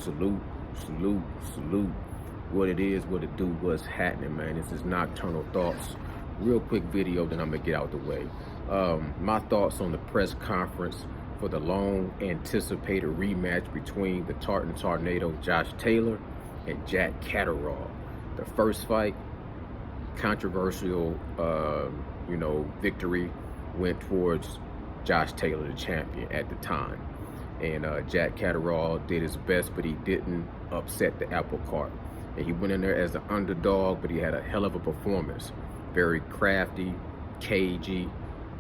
Salute, salute, salute. What it is, what it do, what's happening, man. This is Nocturnal Thoughts. Real quick video, then I'm gonna get out the way. My thoughts on the press conference for the long anticipated rematch between the Tartan Tornado Josh Taylor and Jack Catterall. The first fight, controversial, victory went towards Josh Taylor, the champion at the time. And Jack Catterall did his best, but he didn't upset the apple cart. And he went in there as an underdog, but he had a hell of a performance. Very crafty, cagey,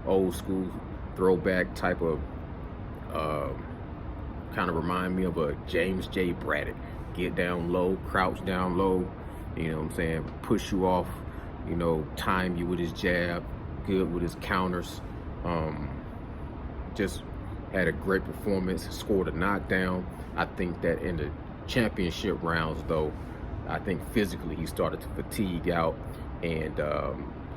old school throwback type of, kind of remind me of a James J. Braddock. Get down low, crouch down low, you know what I'm saying? Push you off, time you with his jab, good with his counters. Just had a great performance, scored a knockdown. I think that in the championship rounds, though, I think physically he started to fatigue out, and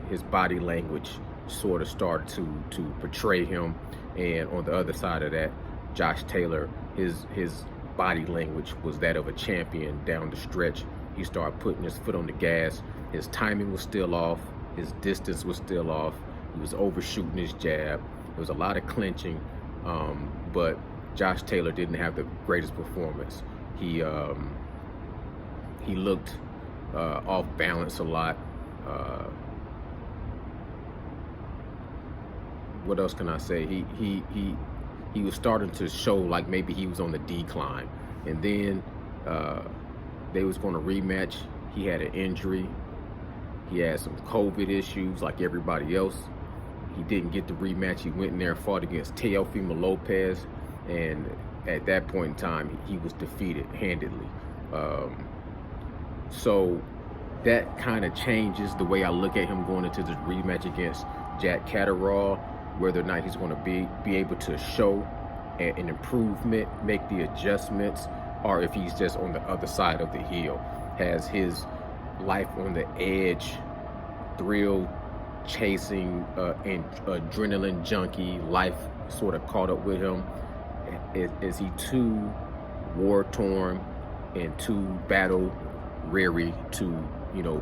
his body language sort of started to portray him. And on the other side of that, Josh Taylor, his body language was that of a champion down the stretch. He started putting his foot on the gas. His timing was still off. His distance was still off. He was overshooting his jab. There was a lot of clinching, but Josh Taylor didn't have the greatest performance. He looked off balance a lot. What else can I say? He was starting to show like maybe he was on the decline, and then they was going to rematch. He had an injury. He had some COVID issues like everybody else. He didn't get the rematch. He went in there and fought against Teofimo Lopez, and at that point in time, he was defeated handedly. So that kind of changes the way I look at him going into this rematch against Jack Catterall, whether or not he's going to be able to show an improvement, make the adjustments, or if he's just on the other side of the hill, has his life on the edge, thrill chasing, and adrenaline junkie life sort of caught up with him. Is he too war torn and too battle weary to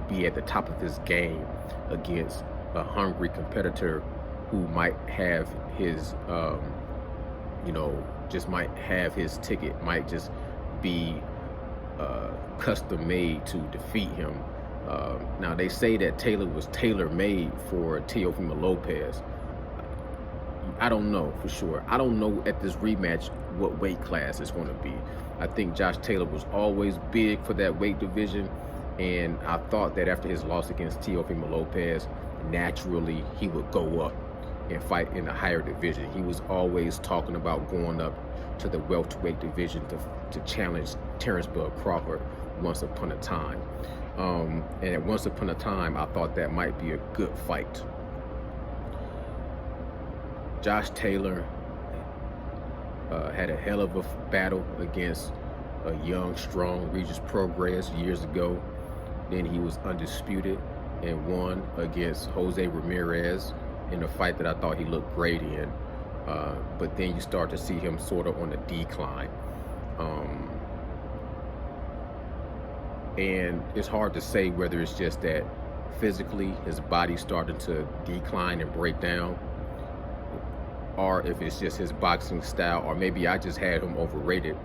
be at the top of his game against a hungry competitor who might have his just might have his ticket, might just be custom made to defeat him. Now they say that Taylor was tailor-made for Teofimo Lopez. I don't know for sure. I don't know at this rematch what weight class it's going to be. I think Josh Taylor was always big for that weight division, and I thought that after his loss against Teofimo Lopez, naturally he would go up and fight in the higher division. He was always talking about going up to the welterweight division to challenge Terrence Bud Crawford once upon a time. And once upon a time, I thought that might be a good fight. Josh Taylor had a hell of a battle against a young, strong Regis Prograis years ago. Then he was undisputed and won against Jose Ramirez in a fight that I thought he looked great in. But then you start to see him sort of on the decline. And it's hard to say whether it's just that physically his body started to decline and break down, or if it's just his boxing style, or maybe I just had him overrated.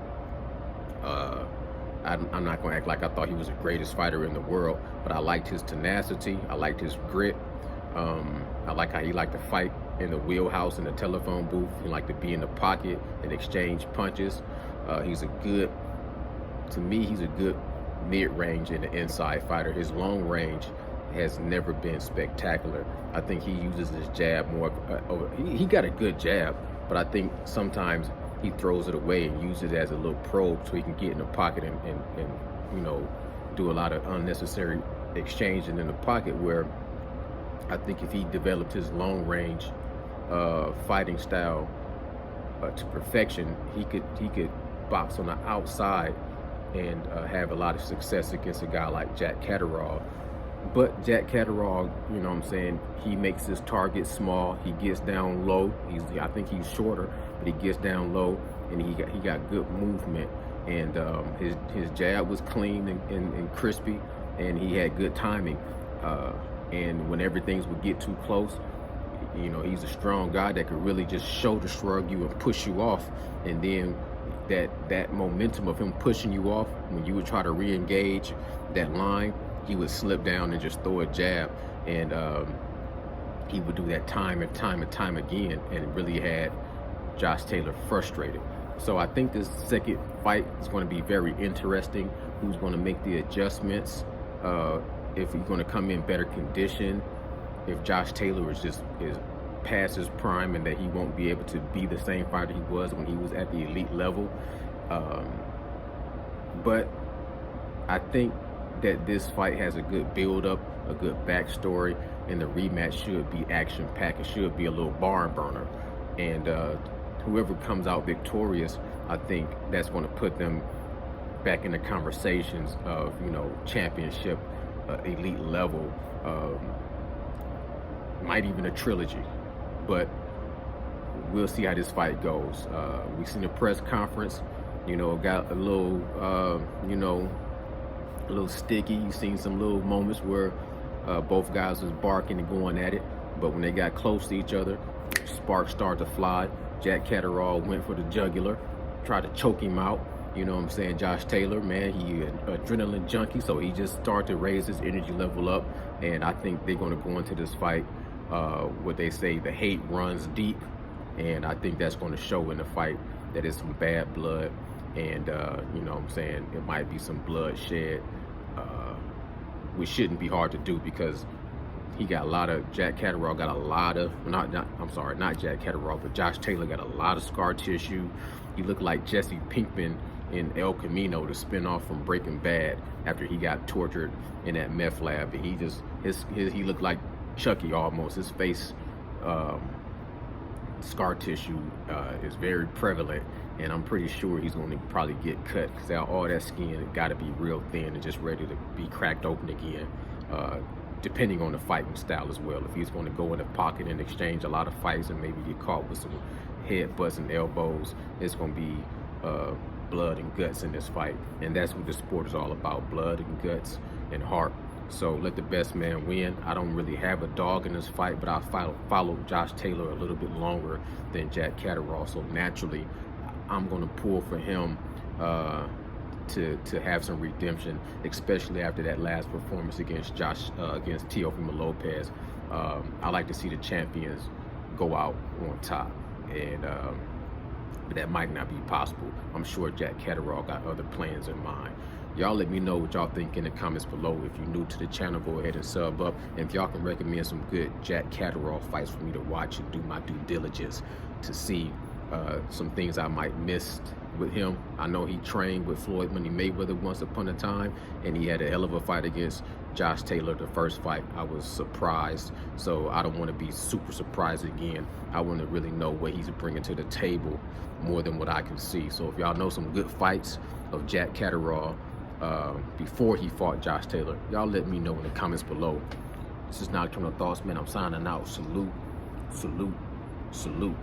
I'm not going to act like I thought he was the greatest fighter in the world, but I liked his tenacity. I liked his grit. I like how he liked to fight in the wheelhouse, in the telephone booth. He liked to be in the pocket and exchange punches. He's a good mid-range and an inside fighter. His long range has never been spectacular. I think he uses his jab more. He got a good jab, but I think sometimes he throws it away and uses it as a little probe so he can get in the pocket and do a lot of unnecessary exchanging in the pocket, where I think if he developed his long range fighting style to perfection, he could box on the outside and have a lot of success against a guy like Jack Catterall. But Jack Catterall, he makes his target small. He gets down low. I think he's shorter, but he gets down low, and he got good movement. and his jab was clean and crispy, and he had good timing. And whenever things would get too close, you know, he's a strong guy that could really just shoulder shrug you and push you off. And then that momentum of him pushing you off, when you would try to re-engage that line, he would slip down and just throw a jab. And he would do that time and time again, and it really had Josh Taylor frustrated. So I think this second fight is going to be very interesting. Who's going to make the adjustments? If he's going to come in better condition, if Josh Taylor is past his prime and that he won't be able to be the same fighter he was when he was at the elite level. But I think that this fight has a good build-up, a good backstory, and the rematch should be action-packed. It should be a little barn burner. And whoever comes out victorious, I think that's going to put them back in the conversations of, you know, championship, elite level, might even a trilogy. But we'll see how this fight goes. We seen a press conference, you know, got a little, you know, a little sticky. You seen some little moments where both guys was barking and going at it, but when they got close to each other, sparks started to fly. Jack Catterall went for the jugular, tried to choke him out. You know what I'm saying? Josh Taylor, man, he an adrenaline junkie, so he just started to raise his energy level up. And I think they're going to go into this fight, what they say, the hate runs deep. And I think that's going to show in the fight that it's some bad blood. And, you know what I'm saying, it might be some bloodshed, which shouldn't be hard to do, because he got a lot of, Jack Catterall got a lot of, not Jack Catterall, but Josh Taylor got a lot of scar tissue. He looked like Jesse Pinkman in El Camino, the spinoff from Breaking Bad, after he got tortured in that meth lab. And he just, he looked like Chucky almost. His face, scar tissue is very prevalent, and I'm pretty sure he's going to probably get cut, because all that skin got to be real thin and just ready to be cracked open again, depending on the fighting style as well. If he's going to go in the pocket and exchange a lot of fights and maybe get caught with some headbutts and elbows, it's going to be blood and guts in this fight. And that's what the sport is all about, blood and guts and heart. So let the best man win. I don't really have a dog in this fight, but I follow Josh Taylor a little bit longer than Jack Catterall. So naturally, I'm going to pull for him to have some redemption, especially after that last performance against against Teofimo Lopez. I like to see the champions go out on top, and but that might not be possible. I'm sure Jack Catterall got other plans in mind. Y'all let me know what y'all think in the comments below. If you're new to the channel, go ahead and sub up. And if y'all can recommend some good Jack Catterall fights for me to watch and do my due diligence to see some things I might miss with him. I know he trained with Floyd Money Mayweather once upon a time, and he had a hell of a fight against Josh Taylor the first fight. I was surprised, so I don't want to be super surprised again. I want to really know what he's bringing to the table more than what I can see. So if y'all know some good fights of Jack Catterall before he fought Josh Taylor, y'all let me know in the comments below. This is Nocturnal Thoughts, man. I'm signing out. Salute, salute, salute.